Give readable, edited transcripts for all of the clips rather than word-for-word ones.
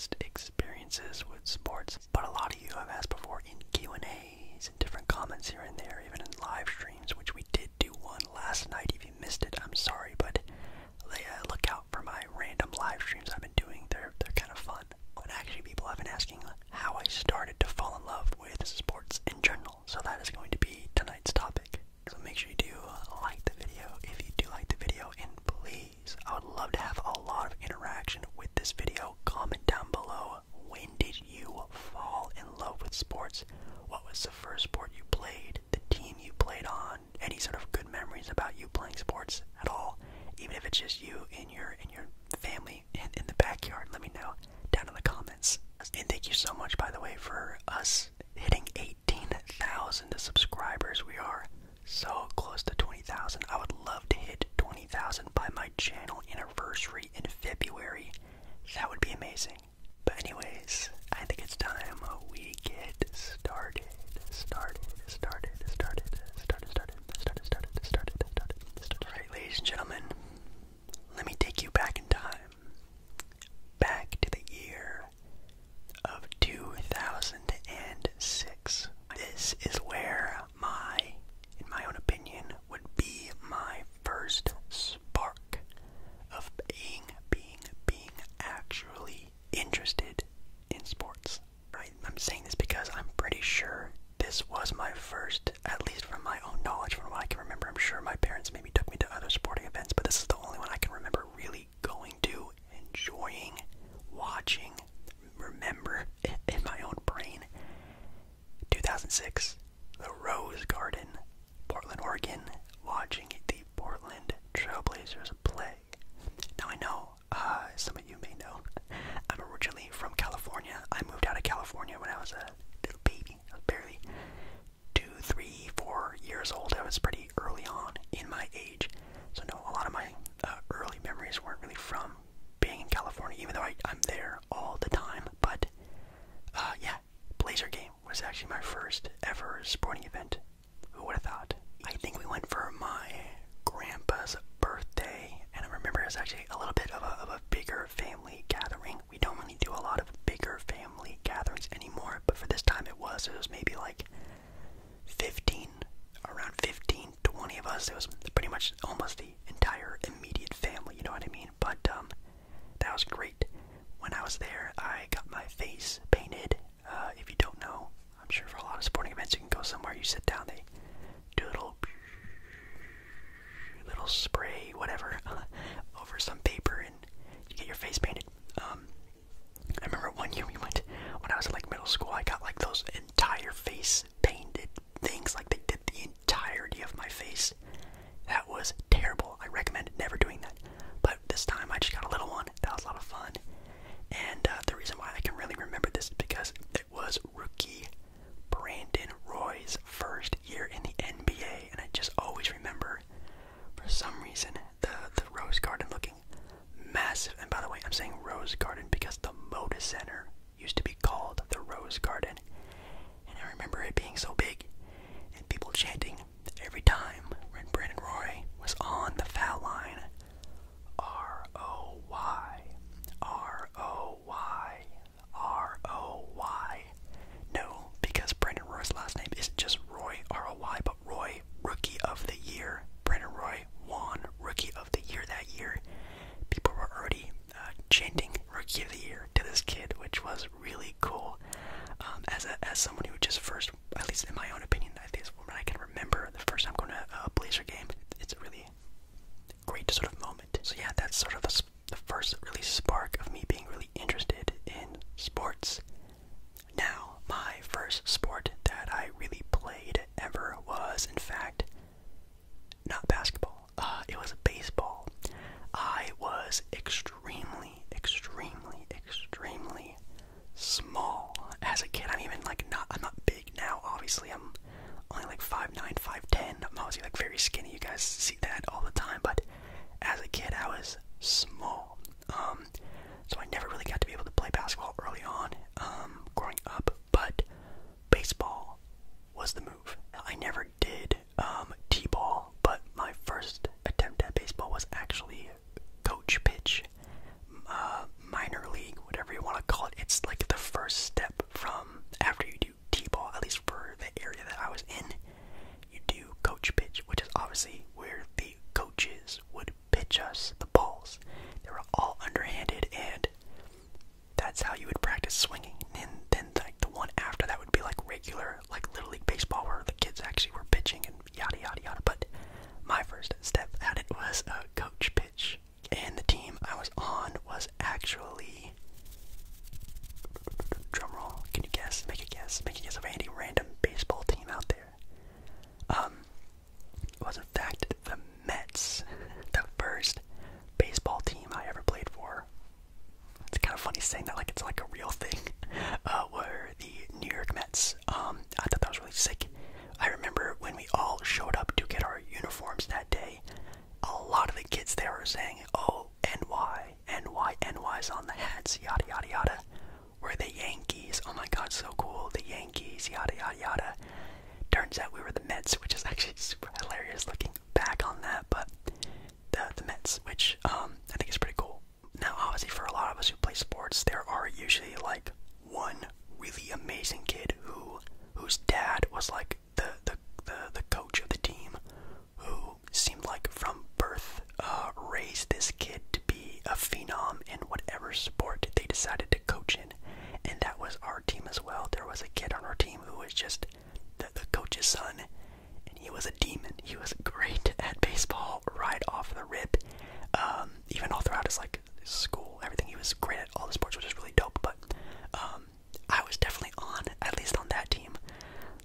best experiences with sports. But a lot of you have asked before in Q&As and different comments here and there, even in live streams, which we did do one last night. If you missed it, I'm sorry, but look out for my random live streams I've been doing. They're kind of fun. And actually, people have been asking how I started to fall in love with sports in general. So that is going to be tonight's topic. So make sure you do like the video if you do like the video, and please, I would love to have a lot of interaction with this video. Comment down below, when did you fall in love with sports? What was the first sport you played? The team you played on? Any sort of good memories about you playing sports at all? Even if it's just you in your family in the backyard, let me know down in the comments. And thank you so much, by the way, for us hitting 18,000 subscribers. We are so close to 20,000. I would love to hit 20,000 by my channel anniversary in February. That would be amazing. But anyways, I think it's time we get started. Alright, ladies and gentlemen, let me take you back in time. Back to the year of 2006. This is where in my own opinion, would be my first spark of being actually interested in sports. I'm saying this because I'm pretty sure this was my first, at least from my own knowledge, from what I can remember. I'm sure my parents maybe took me to other sporting events, but this is the only one I can remember really going to, enjoying, watching, remember in my own brain. 2006, the Rose Garden, Portland, Oregon, watching the Portland Trailblazers play. Now I know, some of you may know, I'm originally from California. I moved out of California when I was a little baby. I was barely 2, 3, 4 years old. I was pretty early on in my age. So no, a lot of my early memories weren't really from being in California, even though I'm there all the time. But yeah, Blazer game was actually my first ever sporting event. Who would have thought? I think we went for my grandpa's birthday, and I remember it was actually a little bit of a bigger family gathering. We don't really do a lot of bigger family gatherings anymore, but for this time it was maybe like around 15, 20 of us. It was pretty much almost the entire immediate family, you know what I mean? But that was great. When I was there, I got my face painted. If you don't know, I'm sure for a lot of sporting events, you can go somewhere, you sit down, they do a little spray, whatever, over some paper, and you get your face painted. I remember one year we went, when I was in like middle school, I got like those entire face painted things, like they did the entirety of my face. That was terrible. I recommend never doing that. But this time I just got a little one. That was a lot of fun. And the reason why I can really remember this is because it was rookie Brandon Roy's first year in the NBA, and I just always remember, for some reason, the Rose Garden looking massive. And by the way, I'm saying Rose Garden because the Moda Center used to be called the Rose Garden, and I remember it being so big and people chanting every time when Brandon Roy was on the foul line, R-O-Y, R-O-Y, R-O-Y. No, because Brandon Roy's last name isn't just Roy, R-O-Y, but Roy, Rookie of the Year. Brandon Roy won Rookie of the Year that year. People were already chanting Rookie of the Year to this kid, which was really cool. As someone who just first, at least in my own opinion, I think when I can remember the first time going to a Blazer game, it's a really great sort of moment. So yeah, that's sort of the first really spark of me being really interested in sports. Now, my first sport that I really played ever was, in fact, not basketball. It was baseball. I was extremely small as a kid. I'm not saying that like it's like a real thing, were the New York Mets. I thought that was really sick. I remember when we all showed up to get our uniforms that day, a lot of the kids there were saying, oh, NY, NY, NY's on the hats, yada yada yada. We're the Yankees. Oh my god, so cool. The Yankees, yada yada yada. Turns out we were the Mets, which is actually super hilarious looking back on that, but the Mets, which I think is pretty cool. Now, obviously, for a lot of us who play sports, there are usually like one really amazing kid whose dad was like the coach of the team, who seemed like from birth raised this kid to be a phenom in whatever sport they decided to coach in, and that was our team as well. There was a kid on our team who was just the coach's son, and he was a demon. He was great at baseball right off the rip. Even all throughout his school, everything, he was great at all the sports, which is really dope. But I was definitely on, at least on that team,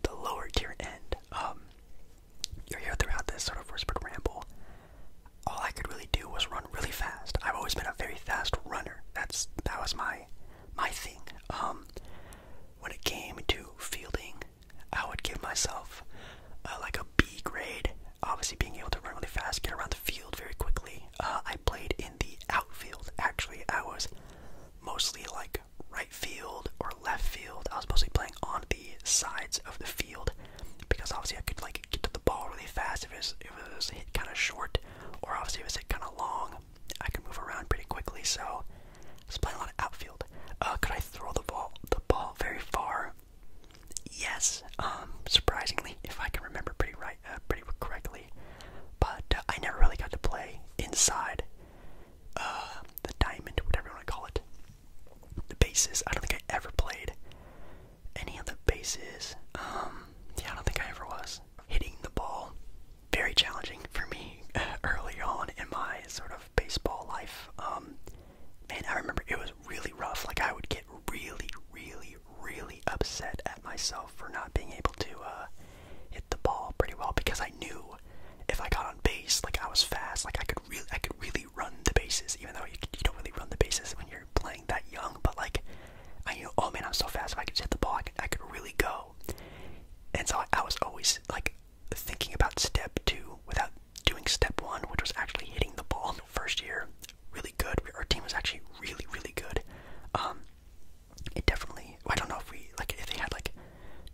the lower tier end. You're here throughout this sort of whispered ramble. All I could really do was run really fast. I've always been a very fast runner. That was my thing. When it came to fielding, I would give myself like a B grade. Obviously, being able to run really fast, get around the field very quickly. I played in the outfield. Actually, I was mostly like right field or left field. I was mostly playing on the sides of the field because obviously I could like get to the ball really fast if it was hit kind of short, or obviously if it was hit kind of long, I could move around pretty quickly. So I was playing a lot of outfield. Could I throw the ball very far? Yes, surprisingly, if I can remember pretty correctly. But I never really got to play inside the diamond, whatever you want to call it. The bases. I don't think I ever played any of the bases. Yeah, I don't think I ever was. Hitting the ball, very challenging for me early on in my sort of baseball life. Man, I remember it was really rough. Like, I would get really, really, really upset at myself for not being able to hit the ball pretty well, because I knew if I got on base, like, I was fast. Like, I could really run the bases, even though you don't really run the bases when you're playing that young. But like, I knew, oh man, I'm so fast. If I could just hit the ball, I could really go. And so I was always like thinking about step 2 without doing step 1, which was actually hitting the ball. First year, really good. Our team was actually really, really good. It definitely, I don't know if they had like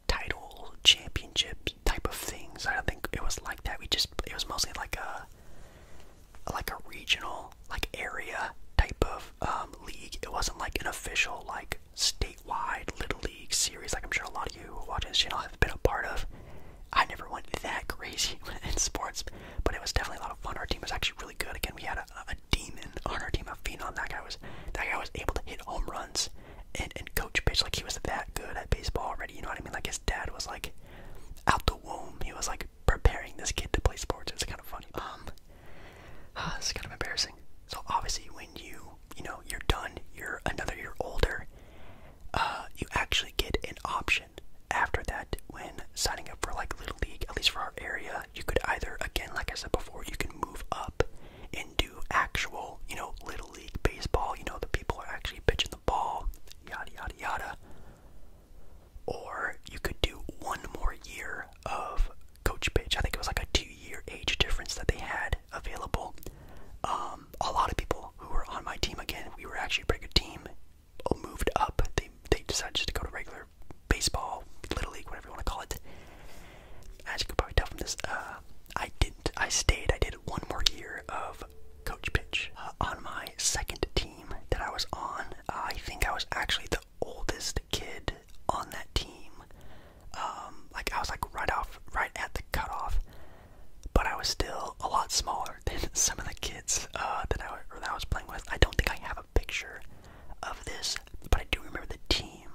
title, championship type of things. I don't think it was like that. It was mostly like a regional, like area type of league. It wasn't like an official, like statewide Little League series, like I'm sure a lot of you watching this channel have been a part of. I never went that crazy in sports, but it was definitely a lot of fun. Our team was actually really good. Again, we had a demon on our team, a phenom. That guy was able to hit home runs and coach pitch. Like, he was that good at baseball already, you know what I mean? Like, his dad was like out the womb. He was like preparing this kid to play sports. It's kind of funny. It's kind of embarrassing. So obviously when you're done, you're another year older, you actually get an option after that when signing up for like Little League. At least for our area, you could either, again, like I said before, you can move up and do actual, Little League baseball. The people are actually pitching the ball, yada yada yada. Or you could do one more year of coach pitch. I think it was like a 2-year age difference that they had available. A lot of people who were on my team, again, we were actually a pretty good team, moved up. They decided just to go to regular baseball, Little League, whatever you want to call it. As you could probably tell from this, I didn't. I stayed. I did one more year of coach pitch. On my second team that I was on, I think I was actually the oldest kid on that team. I was like right at the cutoff, but I was still a lot smaller than some of the kids that I was playing with. I don't think I have a picture of this, but I do remember the team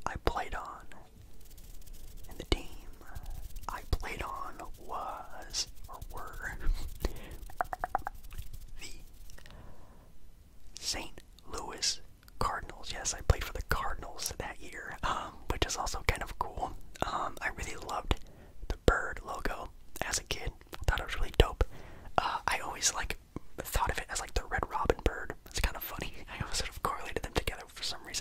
I played on. And the team I played on were the St. Louis Cardinals. Yes, I played for the Cardinals that year, which is also kind of cool. I really loved the bird logo as a kid. I thought it was really dope. I always thought of it as like the Red Robin bird. It's kind of funny. I always sort of correlated them together for some reason.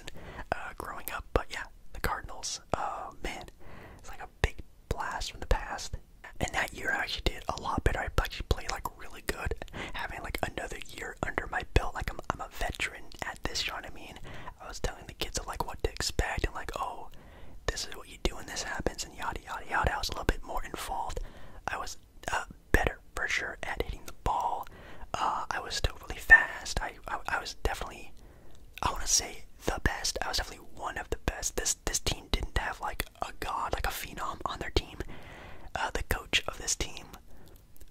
to say the best. I was definitely one of the best. This team didn't have like a god, like a phenom on their team. The coach of this team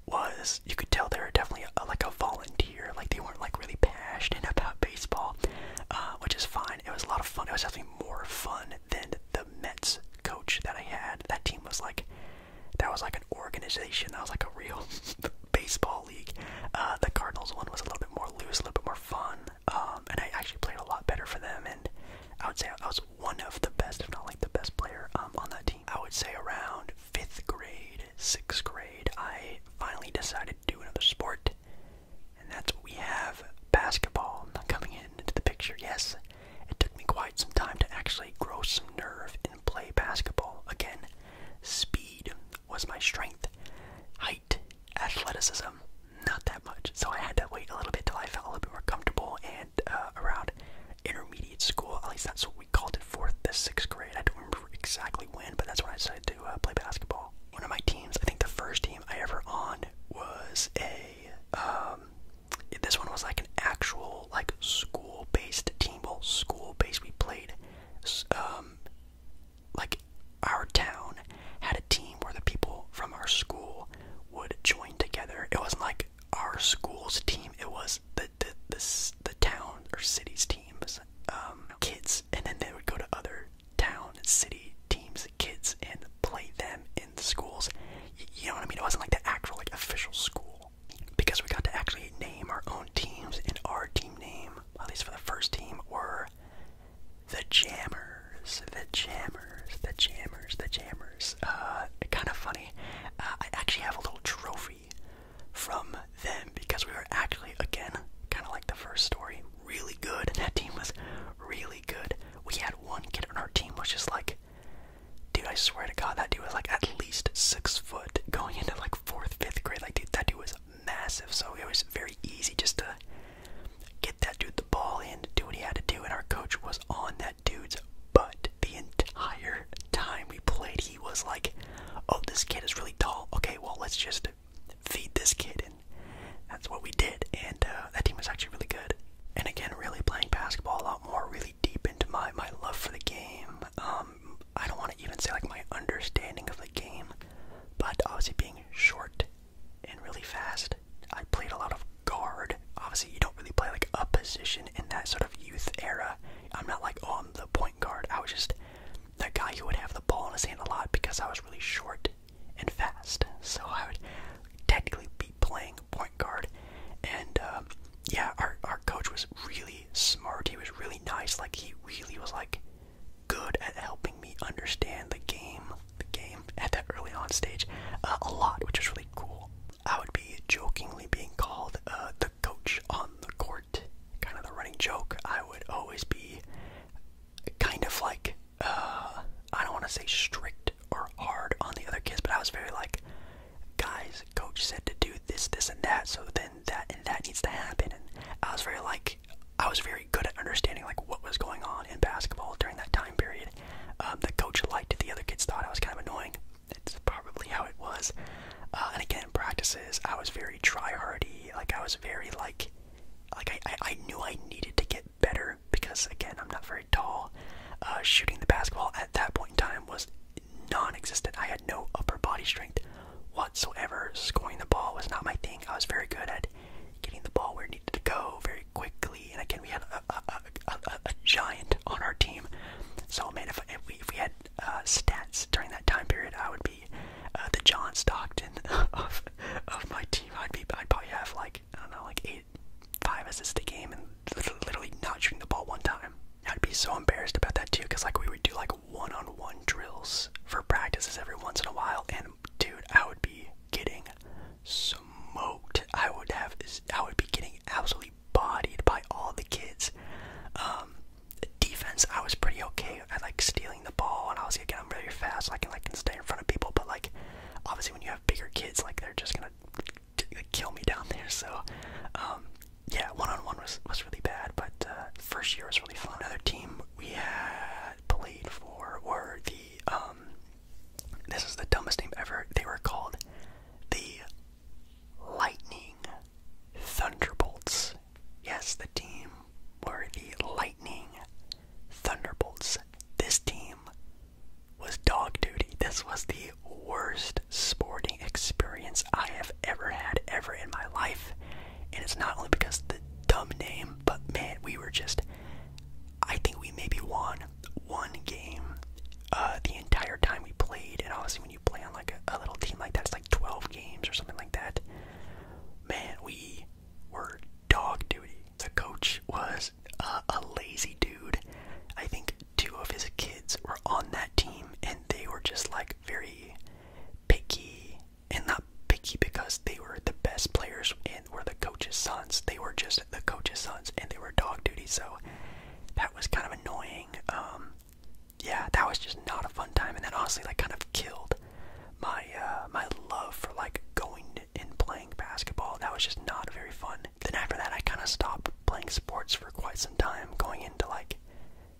was, you could tell they were definitely like a volunteer. Like they weren't like really passionate about baseball, which is fine. It was a lot of fun. It was definitely more fun than the Mets coach that I had. That team was like, that was like an organization. That was like a real baseball league. The Cardinals one was a little bit more loose, a little bit more fun, and I actually played a lot better for them. And I would say I was one of the best, if not like the best player on that team. I would say around 5th grade, 6th grade, I finally decided to do another sport, and that's what we have, basketball, coming into the picture. Yes, it took me quite some time to actually grow some nerve and play basketball. Again, speed was my strength. Height, athleticism, not that much. So I had to wait a little bit till I felt a little bit more comfortable, and around intermediate school, at least that's what we called it, 4th to 6th grade. I don't remember exactly when, but that's when I decided to play basketball. One of my teams, I think the first team I ever on was this one was like an actual like school-based team. Well, school-based, we played, like our town had a team where the people from our school would join together. It wasn't like our school's team, it was the town or city's teams, kids, and then they would go to other town and city teams, kids, and play them in the schools. You know what I mean? It wasn't like the actual like official school, because we got to actually name our own teams, and our team name, at least for the first team, were the Jammers. The Jammers, the Jammers, the Jammers. Kind of funny. I actually have a little trophy from them, because we were actually, again, kind of like the first story, really good, and that team was really good. We had one kid on our team was just like, dude, I swear to God, that dude was like at least 6 foot going into like 4th, 5th grade. Like, dude, that dude was massive. So it was very easy just to get that dude the ball in, do what he had to do, and our coach was on that dude's butt the entire time we played. He was like, oh, this kid is really tall. Okay, well, let's just feed this kid, and that's what we did. And that team was actually really good. And again, really playing basketball a lot more, really deep into my love for the game. I don't want to even say like my understanding of the game, but obviously being short and really fast, I played a lot of guard. Obviously, you don't really play like a position in that sort of youth era. I'm not like, oh, I'm the point guard. I was just the guy who would have the ball in his hand a lot, because I was really short and fast. So I would technically be playing point guard. And yeah, our coach was really smart. He was really nice. Like, he really was like good at helping me understand the game at that early on stage a lot, which was really cool. I would be jokingly being called the coach on the court, kind of the running joke. I would always be kind of like, I don't want to say strict or hard on the other kids, but I was very like, guys, coach said to do this, this, and that, so then that and that needs to happen. And I was very good at understanding like what was going on in basketball during that time period. The coach liked it. The other kids thought I was kind of annoying. It's probably how it was. And again, in practices, I was very try-hardy. Like, I was very like I knew I needed to get better, because again, I'm not very tall. Shooting the basketball at that point in time was non-existent. I had no upper body strength whatsoever. Scoring the ball was not my thing. I was very good at getting the ball where it needed to go very quickly. And again, we had a giant on our team. So man, if we had stats during that time period, I would be the John Stockton of my team. I'd probably have like, I don't know, like 5 assists a game, and literally not shooting the ball one time. I'd be so embarrassed about that too, because like we would do like one-on-one drills for practices every once in a while, and dude, I would be getting smoked. I would be getting absolutely bodied by all the kids. Defense, I was pretty okay at like stealing the ball, and obviously again, I'm really fast, so I can stay in front of people. But like, obviously when you have bigger kids, like they're just gonna kill me down there. So yeah, one-on-one was really bad, but first year was really fun. Another team we had played for were the this is the dumbest name ever. They were called the Lightning Thunderbolts. Yes, the team were the Lightning crazy dude. I think 2 of his kids were on that team, and they were just like very picky, and not picky because they were the best players and were the coach's sons. They were just the coach's sons, and they were dog duty, so that was kind of annoying. Yeah, that was just not a fun time, and that honestly like kind of killed my my love for like going and playing basketball. That was just not very fun. Then after that, I kind of stopped playing sports for quite some time, going into like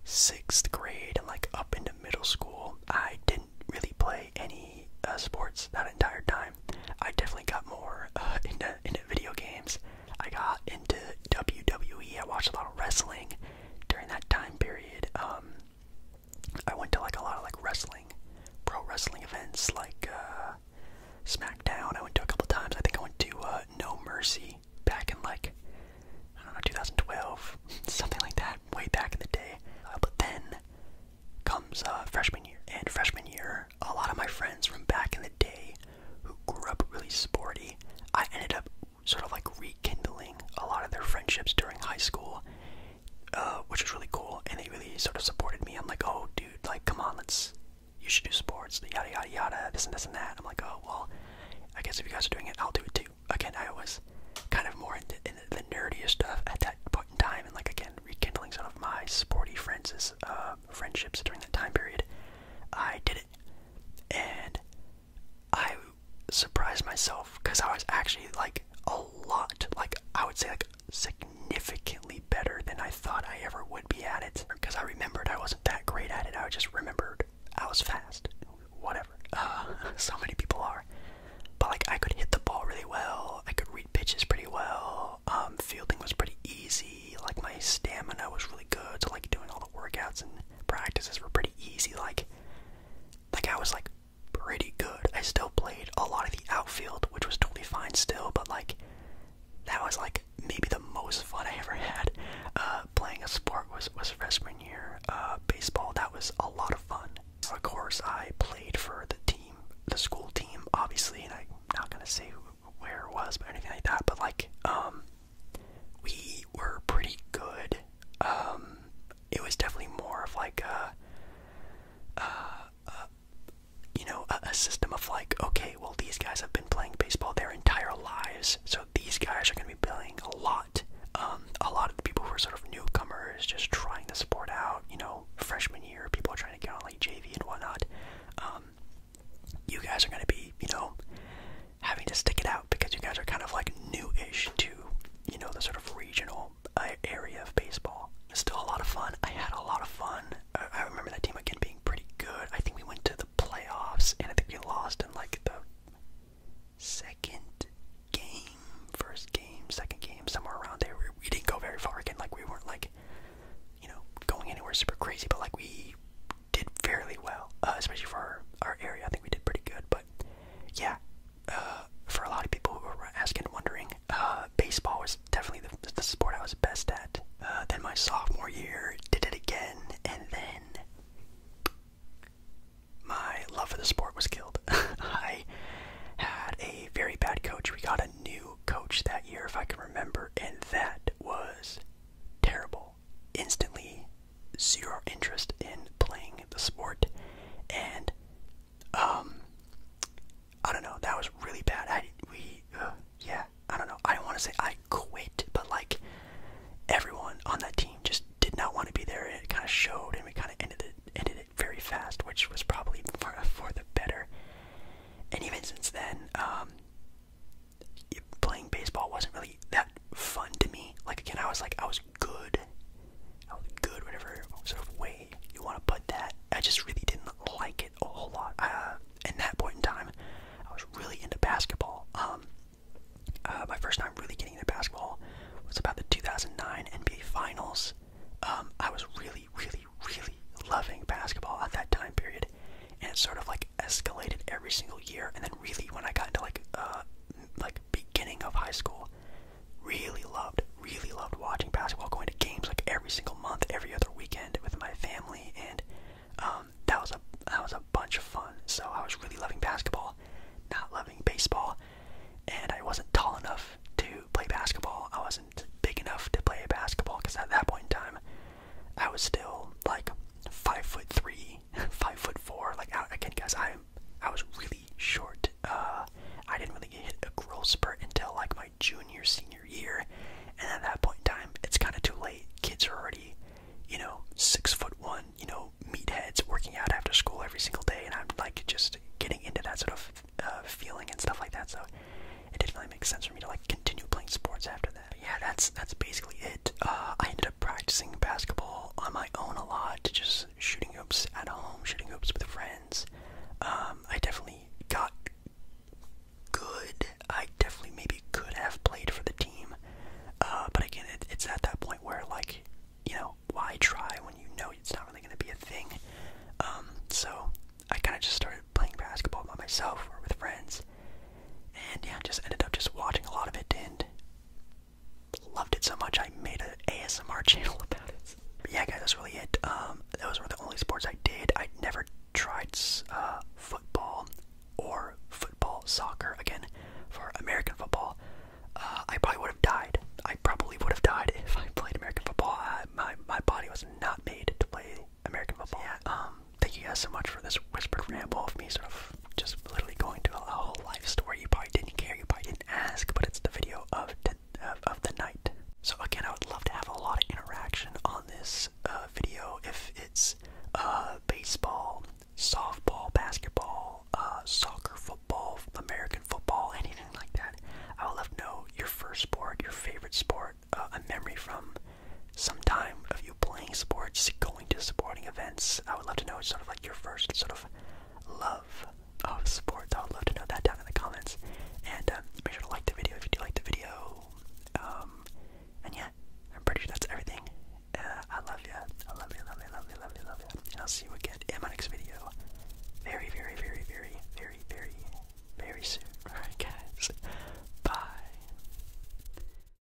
6th grade and like up into middle school. I didn't really play any sports that entire time. I definitely got more into video games. I got into WWE. I watched a lot of wrestling during that time period. I went to like a lot of like wrestling, pro wrestling events like SmackDown. I went to a couple times. I think I went to No Mercy back in like, I don't know, 2012, something like that, way back in the day. But then comes freshman year, and freshman year, a lot of my friends from back in the day who grew up really sporty, I ended up sort of like rekindling a lot of their friendships during high school, which was really cool, and they really sort of supported me. I'm like, oh dude, like come on, you should do sports, yada yada yada, this and that. I'm like, oh well, I guess if you guys are doing it, I'll do it too. Again, I was kind of more into the nerdier stuff at that point in time, and like again, rekindling some of my sporty friendships during that time period. I did it, and I surprised myself because I was actually like a lot, like I would say like significantly better than I thought I ever would be at it. Because I remembered I wasn't that great at it. I just remembered I was fast. Whatever. So many people are. But like I could hit the ball really well. I could read pitches pretty well. Fielding was pretty easy. Like my stamina was really good. So like doing all the workouts and practices were pretty easy. Like I was like pretty good. I still played a lot of the outfield, which was totally fine still, but like that was like maybe the most fun I ever had. Playing a sport was freshman year. Baseball, that was a lot of fun. Of course, I played for the school team, obviously, and I'm not gonna say where it was or anything like that, but like we were pretty good. It was definitely more of like a system of like, okay, well these guys have been playing baseball their entire lives, so these guys are going to be playing a lot. A lot of the people who are sort of newcomers, just trying the sport out, freshman year, people are trying to get on like JV and whatnot. You guys are going to be, having to stick it out because you guys are kind of like new-ish to, the sort of regional area of baseball. It's still a lot of fun. I had a lot of fun. I remember that team again being pretty good. I think we went to the playoffs, and I think we lost in like the first game, second game, somewhere around there. We didn't go very far again. Like we weren't like, going anywhere super crazy, but like we did fairly well, especially for our area. I think we did pretty good. But yeah, for a lot of people who were asking and wondering, baseball was definitely the sport I was best at. Then my sophomore year, did it again, and then my love for the sport was killed. I had a very bad coach. We got a new coach that year, if I can remember, and that was terrible. Instantly zero interest in playing the sport, and I don't know, that was really bad. I don't know, I don't want to say I quit, but like everyone on that team just did not want to be there, and it kind of showed, and we kind of ended it very fast, which was probably for the better. And even since then, playing baseball wasn't really that fun to me. Like again, I was good, whatever sort of way you want to put that. I just really didn't like it a whole lot. In that point in time, I was really into basketball. My first time really getting into basketball was about the 2009 NBA Finals. I was really, really, really loving basketball at that time period, and it sort of like escalated every single year. And then really, when I got into like beginning of high school, really loved watching basketball, going to games like every single month, every other weekend with my family, and that was a bunch of fun. So I was really loving basketball, not loving baseball, and I wasn't tall enough to play basketball. I wasn't big enough to play basketball because at that point in time, know, it's sort of like your first sort of